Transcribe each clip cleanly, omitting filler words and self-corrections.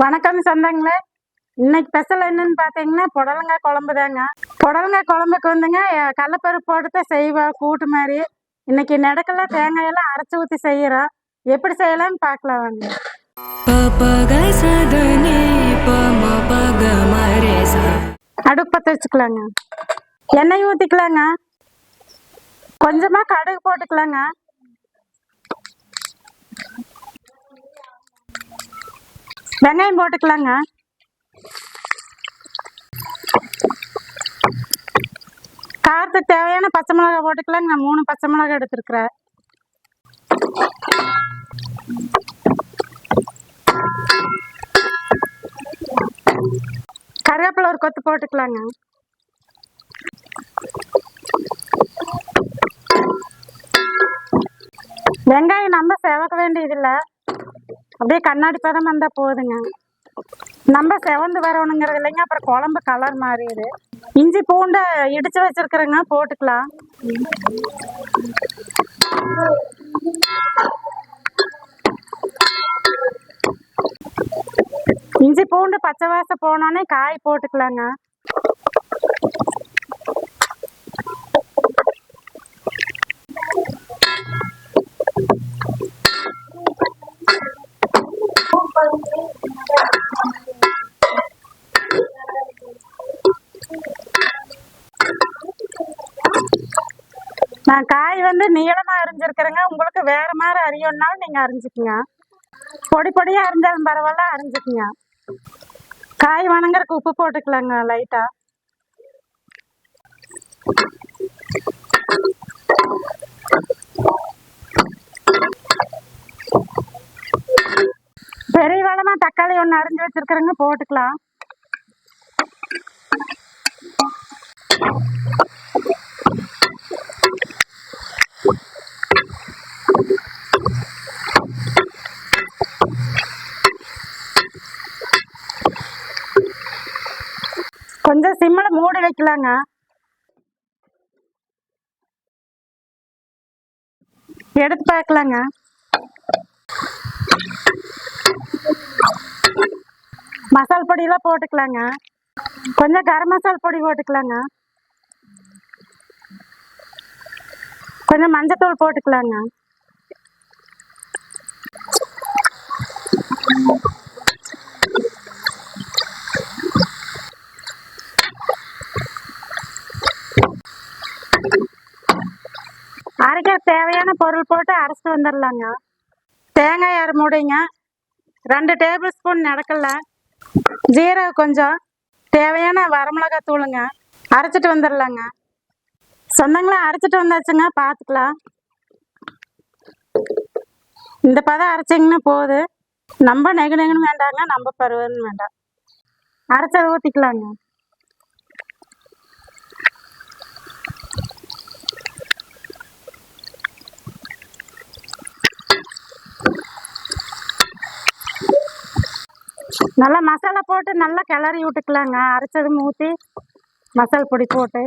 வணக்கம் சொந்தங்களே. இன்னைக்கு ஸ்பெஷல் என்னன்னு பார்த்தீங்கன்னா புடலங்காய் குழம்பு தாங்க. புடலங்காய் குழம்புக்கு வந்துங்க கடலப்பருப்பு போட்டு செய்வோம் கூட்டு மாதிரி. இன்னைக்கு நெடக்கெல்லாம் தேங்காயெல்லாம் அரைச்சி ஊற்றி செய்கிறோம். எப்படி செய்யலாம்னு பார்க்கலாம் வாங்க. அடுப்பு பற்ற வச்சுக்கலாங்க. எண்ணெய் ஊற்றிக்கலாங்க. கொஞ்சமாக கடுகு போட்டுக்கலாங்க. வெங்காயம் போட்டுக்கலாங்க. காரத்துக்கு தேவையான பச்சை மிளகாய் போட்டுக்கலாங்க. நான் 3 பச்சை மிளகாய் எடுத்துருக்குறேன். கருவேப்பிலை ஒரு கொத்து போட்டுக்கலாங்க. வெங்காயம் நம்ம செவக்க வேண்டியதில்லை, அப்படியே கண்ணாடி பதம் வந்தால் போதுங்க. நம்ம செவந்து வரணுங்கிறது இல்லைங்க, அப்புறம் குழம்பு கலர் மாறிடுது. இஞ்சி பூண்டை இடிச்சு வச்சிருக்கிறேங்க, போட்டுக்கலாம். இஞ்சி பூண்டு பச்சை வாசம் போனோடனே காய் போட்டுக்கலாங்க. நான் காய் வந்து நீளமா அரிஞ்சிருக்கிறேங்க. உங்களுக்கு வேற மாதிரி அரியணும்னாலும் நீங்க அரிஞ்சுக்குங்க. பொடி பொடியா அரிஞ்சாலும் பரவாயில்ல, அரிஞ்சுக்குங்க. காய் வணங்குறதுக்கு உப்பு போட்டுக்கலாங்க லைட்டா. பெரிய வளமா தக்காளி ஒன்று அரிஞ்சு வச்சிருக்கிறேங்க, போட்டுக்கலாம். கொஞ்சம் சிம்மில் மூடி வைக்கலாங்க. எடுத்து பார்க்கலாங்க. மசால் பொடியெல்லாம் போட்டுக்கலாங்க. கொஞ்சம் கரம் மசால் பொடி போட்டுக்கலாங்க. கொஞ்சம் மஞ்சத்தூள் போட்டுக்கலாங்க. அரைக்க தேவையான பொருள் போட்டு அரைச்சிட்டு வந்துடலாங்க. தேங்காய் அரை மூடிங்க, 2 டேபிள் ஸ்பூன் நடக்கல, ஜீரகம் கொஞ்சம், தேவையான வரமிளகாய் தூளுங்க. அரைச்சிட்டு வந்துடலாங்க. சொந்தங்களா அரைச்சிட்டு வந்தாச்சுங்க, பார்த்துக்கலாம். இந்த பதம் அரைச்சிங்கன்னா போகுது. நம்ம நெகுன்னு வேண்டாங்க, நம்ம பருவன்னு வேண்டாம். அரைச்சதை ஊற்றிக்கலாங்க. நல்லா மசாலா போட்டு நல்லா கிளறி விட்டுக்கலாங்க. அரைச்சதும் ஊற்றி மசால் பொடி போட்டு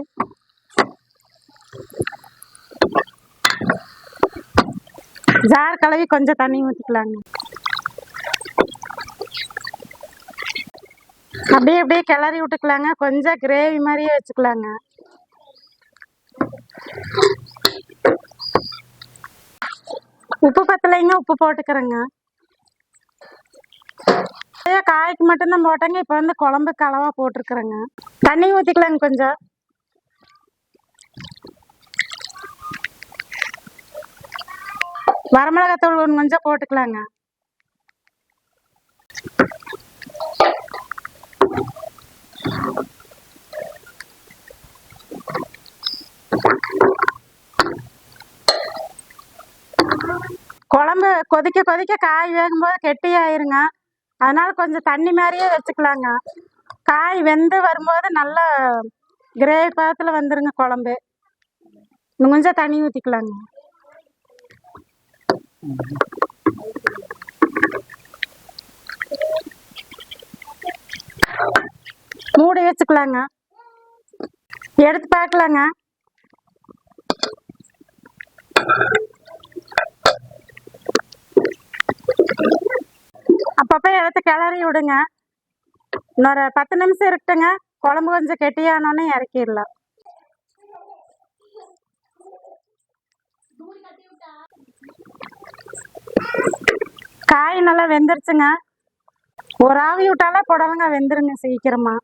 ஜார் கழுவி கொஞ்சம் தண்ணி ஊற்றிக்கலாங்க. அப்படியே அப்படியே கிளறி விட்டுக்கலாங்க. கொஞ்சம் கிரேவி மாதிரியே வச்சுக்கலாங்க. உப்பு பத்தலைங்க, உப்பு போட்டுக்கிறேங்க. காய்க்கு மட்டும்தான் போட்டேங்க. இப்போ வந்து குழம்புக்கு அளவா போட்டிருக்கிறேங்க. தண்ணி ஊற்றிக்கலாங்க. கொஞ்சம் வரமிளகாத்தூள் கொஞ்சம் போட்டுக்கலாங்க. குழம்பு கொதிக்க கொதிக்க காய் வேகும்போது கெட்டி ஆயிருங்க. அதனால கொஞ்சம் தண்ணி மாதிரியே வச்சுக்கலாங்க. காய் வெந்து வரும்போது நல்ல கிரேவி பதத்தில் வந்துருங்க குழம்பு. இன்னும் கொஞ்சம் தண்ணி ஊற்றிக்கலாங்க. மூடி வச்சுக்கலாங்க. எடுத்து பார்க்கலாங்க. அப்பப்போ எடுத்து கிளறி விடுங்க. இன்னொரு 10 நிமிஷம் இருக்கட்டுங்க. குழம்பு கொஞ்சம் கெட்டியானோன்னு இறக்கிடலாம். காய் நல்லா வெந்துருச்சுங்க. ஒரு ஆவி விட்டாலே புடலங்காய் வெந்துருங்க சீக்கிரமா.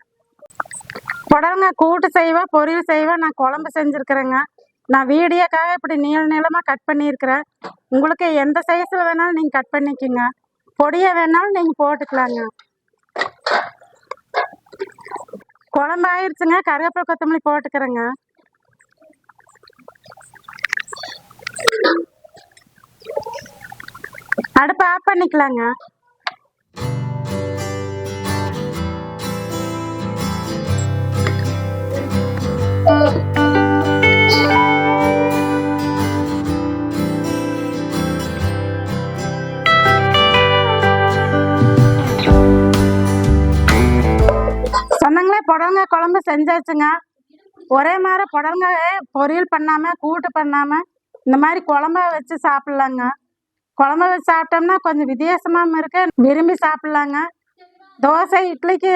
புடலங்காய் கூட்டு செய்வேன், பொரியல் செய்வேன், நான் குழம்பு செஞ்சுருக்கிறேங்க. நான் வீடியோக்காக இப்படி நீளமாக கட் பண்ணியிருக்கிறேன். உங்களுக்கு எந்த சைஸில் வேணாலும் நீங்கள் கட் பண்ணிக்கோங்க. பொடியாக வேணாலும் நீங்கள் போட்டுக்கலாங்க. குழம்பு ஆயிடுச்சுங்க. கருவேப்பிலை கொத்தமல்லி போட்டுக்கிறேங்க. அடுப்பை ஆஃப் பண்ணிக்கலாங்க. சொன்னாங்களே புடலங்காய் குழம்பு செஞ்சாச்சுங்க. ஒரே மாதிரி புடலங்காயை பொரியல் பண்ணாமல் கூட்டு பண்ணாமல் இந்த மாதிரி குழம்பா வச்சு சாப்பிட்லாங்க. குழம்பு வச்சு சாப்பிட்டோம்னா கொஞ்சம் வித்தியாசமாகவும் இருக்கு, விரும்பி சாப்பிட்லாங்க. தோசை இட்லிக்கு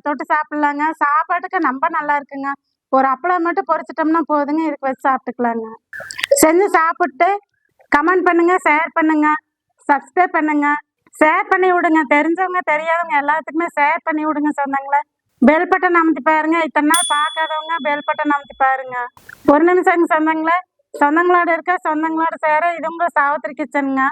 தொட்டு சாப்பிட்லாங்க. சாப்பாட்டுக்கு ரொம்ப நல்லா இருக்குங்க. ஒரு அப்பளம் மட்டும் பொரிச்சிட்டோம்னா போதுங்க, இதுக்கு வச்சு சாப்பிட்டுக்கலாங்க. செஞ்சு சாப்பிட்டு கமெண்ட் பண்ணுங்க, ஷேர் பண்ணுங்க, சப்ஸ்கிரைப் பண்ணுங்க, ஷேர் பண்ணி விடுங்க. தெரிஞ்சவங்க தெரியாதவங்க எல்லாத்துக்குமே ஷேர் பண்ணி விடுங்க. சொன்னாங்களே பெல் பட்டன் அமுத்தி பாருங்க. இத்தனை நாள் பார்க்காதவங்க பெல் பட்டன் அமுத்தி பாருங்க. ஒரு நிமிஷம் சொந்தங்களே, சொந்தங்களோட இருக்க சொந்தங்களோட சேர. இது உங்க சாவித்திரி கிச்சனுங்க.